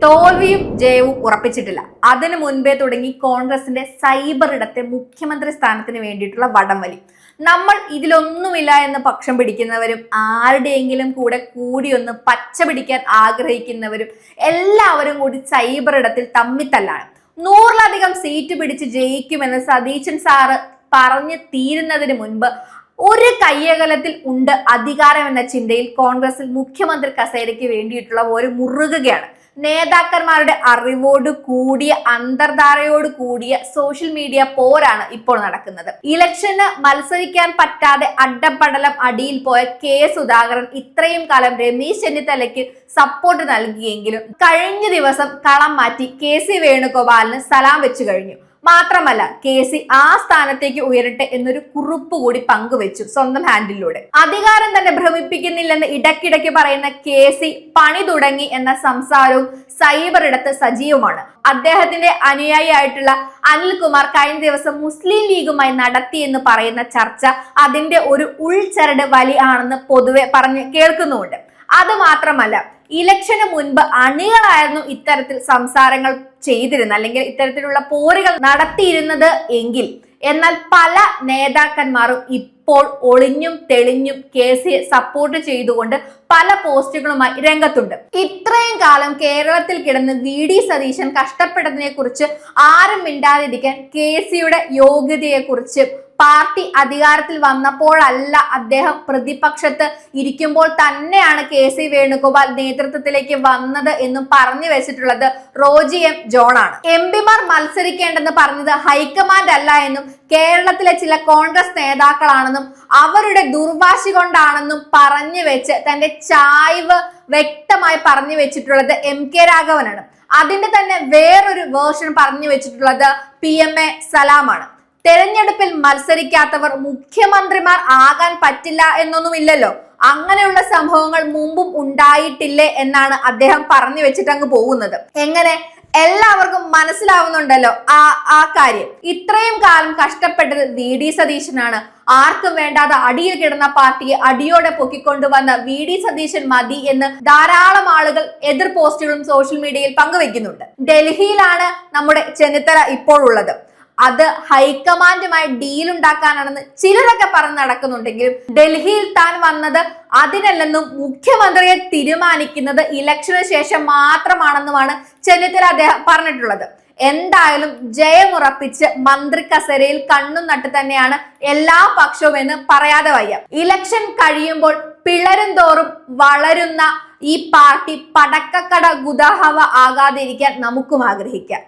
തോൽവിയും ജയവും ഉറപ്പിച്ചിട്ടില്ല. അതിനു മുൻപേ തുടങ്ങി കോൺഗ്രസിന്റെ സൈബർ ഇടത്തെ മുഖ്യമന്ത്രി സ്ഥാനത്തിന് വേണ്ടിയിട്ടുള്ള വടംവലി. നമ്മൾ ഇതിലൊന്നുമില്ല എന്ന് പക്ഷം പിടിക്കുന്നവരും ആരുടെയെങ്കിലും കൂടിയൊന്ന് പച്ച പിടിക്കാൻ ആഗ്രഹിക്കുന്നവരും എല്ലാവരും കൂടി സൈബർ ഇടത്തിൽ തമ്മിത്തല്ലാണ്. 100-ലധികം സീറ്റ് പിടിച്ച് ജയിക്കുമെന്ന് സതീശൻ സാറ് പറഞ്ഞു തീരുന്നതിന് മുൻപ് ഒരു കയ്യകലത്തിൽ ഉണ്ട് അധികാരം എന്ന ചിന്തയിൽ കോൺഗ്രസിൽ മുഖ്യമന്ത്രി കസേരയ്ക്ക് വേണ്ടിയിട്ടുള്ള ഒരു മുറുകുകയാണ്. നേതാക്കന്മാരുടെ അറിവോട് കൂടിയ അന്തർധാരയോട് കൂടിയ സോഷ്യൽ മീഡിയ പോരാണ് ഇപ്പോൾ നടക്കുന്നത്. ഇലക്ഷന് മത്സരിക്കാൻ പറ്റാതെ അഡ്ഡപ്പടലം അടിയിൽ പോയ കെ സുധാകരൻ ഇത്രയും കാലം രമേശ് ചെന്നിത്തലയ്ക്ക് സപ്പോർട്ട് നൽകിയെങ്കിലും കഴിഞ്ഞ ദിവസം കളം മാറ്റി കെ സി വേണുഗോപാലിന് സലാം വെച്ചു കഴിഞ്ഞു. മാത്രമല്ല കെ സി ആ സ്ഥാനത്തേക്ക് ഉയരട്ടെ എന്നൊരു കുറിപ്പ് കൂടി പങ്കുവെച്ചു സ്വന്തം ഹാൻഡിലൂടെ. അധികാരം തന്നെ ഭ്രമിപ്പിക്കുന്നില്ലെന്ന് ഇടയ്ക്കിടയ്ക്ക് പറയുന്ന കെ സി പണി തുടങ്ങി എന്ന സംസാരവും സൈബർ ഇടത്ത് സജീവമാണ്. അദ്ദേഹത്തിന്റെ അനുയായിയായിട്ടുള്ള അനിൽകുമാർ കഴിഞ്ഞ ദിവസം മുസ്ലിം ലീഗുമായി നടത്തിയെന്ന് പറയുന്ന ചർച്ച അതിന്റെ ഒരു ഉൾച്ചരട് വലി ആണെന്ന് പൊതുവെ പറഞ്ഞ് കേൾക്കുന്നുമുണ്ട്. അത് മാത്രമല്ല ഇലക്ഷന് മുൻപ് അണികളായിരുന്നു ഇത്തരത്തിൽ സംസാരങ്ങൾ ചെയ്തിരുന്നത് അല്ലെങ്കിൽ ഇത്തരത്തിലുള്ള പോരുകൾ നടത്തിയിരുന്നത് എങ്കിൽ, എന്നാൽ പല നേതാക്കന്മാരും ഇപ്പോൾ ഒളിഞ്ഞും തെളിഞ്ഞും കെ സിയെ സപ്പോർട്ട് ചെയ്തുകൊണ്ട് പല പോസ്റ്റുകളുമായി രംഗത്തുണ്ട്. ഇത്രയും കാലം കേരളത്തിൽ കിടന്ന് വി ഡി സതീശൻ കഷ്ടപ്പെട്ടതിനെ കുറിച്ച് ആരും മിണ്ടാതിരിക്കാൻ കെ സിയുടെ യോഗ്യതയെ കുറിച്ച് പാർട്ടി അധികാരത്തിൽ വന്നപ്പോഴല്ല, അദ്ദേഹം പ്രതിപക്ഷത്ത് ഇരിക്കുമ്പോൾ തന്നെയാണ് കെ സി വേണുഗോപാൽ നേതൃത്വത്തിലേക്ക് വന്നത് എന്നും പറഞ്ഞു വെച്ചിട്ടുള്ളത് റോജി എം ജോൺ ആണ്. എം പിമാർ മത്സരിക്കേണ്ടെന്ന് പറഞ്ഞത് ഹൈക്കമാൻഡ് അല്ല എന്നും കേരളത്തിലെ ചില കോൺഗ്രസ് നേതാക്കളാണെന്നും അവരുടെ ദുർവാശി കൊണ്ടാണെന്നും പറഞ്ഞു വെച്ച് തന്റെ ചായ്വ് വ്യക്തമായി പറഞ്ഞു വെച്ചിട്ടുള്ളത് എം കെ രാഘവനാണ്. അതിന്റെ തന്നെ വേറൊരു വേർഷൻ പറഞ്ഞു വെച്ചിട്ടുള്ളത് PMA സലാമാണ്. തെരഞ്ഞെടുപ്പിൽ മത്സരിക്കാത്തവർ മുഖ്യമന്ത്രിമാർ ആകാൻ പറ്റില്ല എന്നൊന്നുമില്ലല്ലോ, അങ്ങനെയുള്ള സംഭവങ്ങൾ മുമ്പും ഉണ്ടായിട്ടില്ലേ എന്നാണ് അദ്ദേഹം പറഞ്ഞു വെച്ചിട്ട് അങ്ങ് പോകുന്നത്. എങ്ങനെ എല്ലാവർക്കും മനസ്സിലാവുന്നുണ്ടല്ലോ ആ കാര്യം. ഇത്രയും കാലം കഷ്ടപ്പെട്ടത് വി ഡി സതീശനാണ്. ആർക്കും വേണ്ടാതെ അടിയിൽ കിടന്ന പാർട്ടിയെ അടിയോടെ പൊക്കിക്കൊണ്ടുവന്ന വി ഡി സതീശൻ മതി എന്ന് ധാരാളം ആളുകൾ എതിർ പോസ്റ്റുകളും സോഷ്യൽ മീഡിയയിൽ പങ്കുവെക്കുന്നുണ്ട്. ഡൽഹിയിലാണ് നമ്മുടെ ചെന്നിത്തല ഇപ്പോൾ ഉള്ളത്. അത് ഹൈക്കമാൻഡുമായി ഡീൽ ഉണ്ടാക്കാനാണെന്ന് ചിലരൊക്കെ പറഞ്ഞ് നടക്കുന്നുണ്ടെങ്കിലും ഡൽഹിയിൽ താൻ വന്നത് അതിനല്ലെന്നും മുഖ്യമന്ത്രിയെ തീരുമാനിക്കുന്നത് ഇലക്ഷന് ശേഷം മാത്രമാണെന്നുമാണ് ചെന്നിത്തല അദ്ദേഹം പറഞ്ഞിട്ടുള്ളത്. എന്തായാലും ജയമുറപ്പിച്ച് മന്ത്രി കസേരയിൽ കണ്ണും നട്ട് തന്നെയാണ് എല്ലാ പക്ഷവും എന്ന് പറയാതെ വയ്യ. ഇലക്ഷൻ കഴിയുമ്പോൾ പിളരും തോറും വളരുന്ന ഈ പാർട്ടി പടക്കക്കട ഗുദാഹവ ആകാതിരിക്കാൻ നമുക്കും ആഗ്രഹിക്കാം.